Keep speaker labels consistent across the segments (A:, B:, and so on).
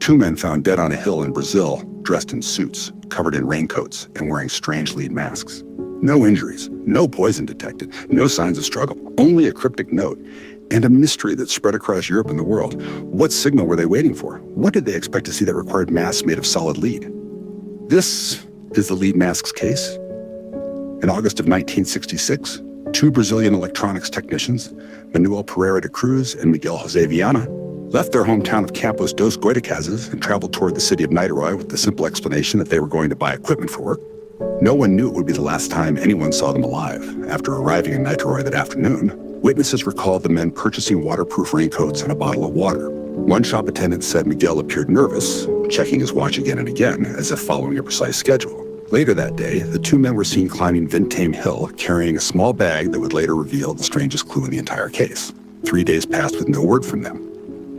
A: Two men found dead on a hill in Brazil, dressed in suits, covered in raincoats, and wearing strange lead masks. No injuries, no poison detected, no signs of struggle, only a cryptic note, and a mystery that spread across Europe and the world. What signal were they waiting for? What did they expect to see that required masks made of solid lead? This is the lead masks case. In August of 1966, two Brazilian electronics technicians, Manuel Pereira de Cruz and Miguel Jose Viana, left their hometown of Campos dos Goitacazes and traveled toward the city of Niterói with the simple explanation that they were going to buy equipment for work. No one knew it would be the last time anyone saw them alive. After arriving in Niterói that afternoon, witnesses recalled the men purchasing waterproof raincoats and a bottle of water. One shop attendant said Miguel appeared nervous, checking his watch again and again, as if following a precise schedule. Later that day, the two men were seen climbing Vintame Hill, carrying a small bag that would later reveal the strangest clue in the entire case. 3 days passed with no word from them.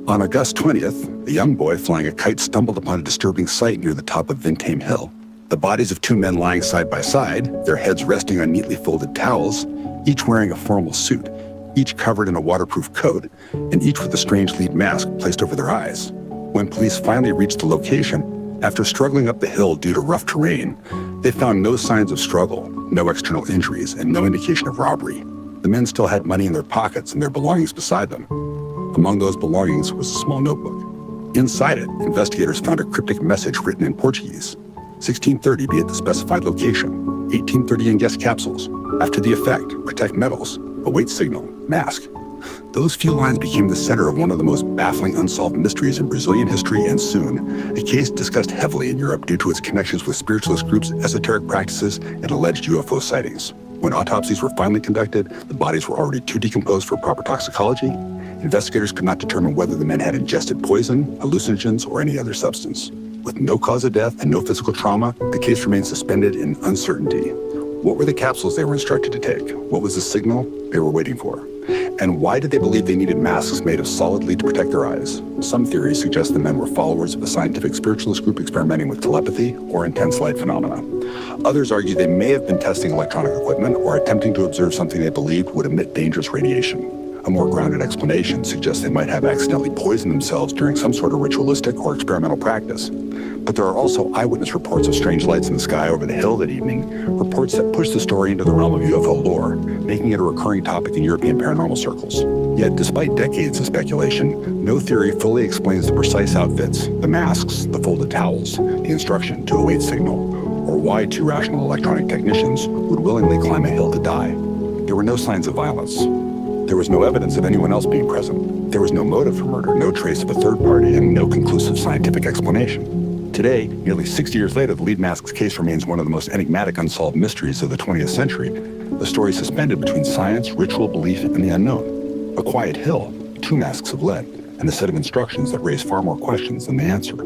A: On August 20th, a young boy flying a kite stumbled upon a disturbing sight near the top of Vintame Hill. The bodies of two men lying side by side, their heads resting on neatly folded towels, each wearing a formal suit, each covered in a waterproof coat, and each with a strange lead mask placed over their eyes. When police finally reached the location, after struggling up the hill due to rough terrain, they found no signs of struggle, no external injuries, and no indication of robbery. The men still had money in their pockets and their belongings beside them. Among those belongings was a small notebook. Inside it, investigators found a cryptic message written in Portuguese. 1630, be at the specified location. 1830 in guest capsules. After the effect, protect metals. Await signal. Mask. Those few lines became the center of one of the most baffling unsolved mysteries in Brazilian history, and soon, a case discussed heavily in Europe due to its connections with spiritualist groups, esoteric practices, and alleged UFO sightings. When autopsies were finally conducted, the bodies were already too decomposed for proper toxicology. Investigators could not determine whether the men had ingested poison, hallucinogens, or any other substance. With no cause of death and no physical trauma, the case remained suspended in uncertainty. What were the capsules they were instructed to take? What was the signal they were waiting for? And why did they believe they needed masks made of solid lead to protect their eyes? Some theories suggest the men were followers of a scientific spiritualist group experimenting with telepathy or intense light phenomena. Others argue they may have been testing electronic equipment or attempting to observe something they believed would emit dangerous radiation. A more grounded explanation suggests they might have accidentally poisoned themselves during some sort of ritualistic or experimental practice. But there are also eyewitness reports of strange lights in the sky over the hill that evening, reports that push the story into the realm of UFO lore, making it a recurring topic in European paranormal circles. Yet, despite decades of speculation, no theory fully explains the precise outfits, the masks, the folded towels, the instruction to await signal, or why two rational electronic technicians would willingly climb a hill to die. There were no signs of violence. There was no evidence of anyone else being present. There was no motive for murder, no trace of a third party, and no conclusive scientific explanation. Today, nearly 60 years later, the lead masks case remains one of the most enigmatic unsolved mysteries of the 20th century. The story suspended between science, ritual belief, and the unknown. A quiet hill, two masks of lead, and a set of instructions that raise far more questions than they answer.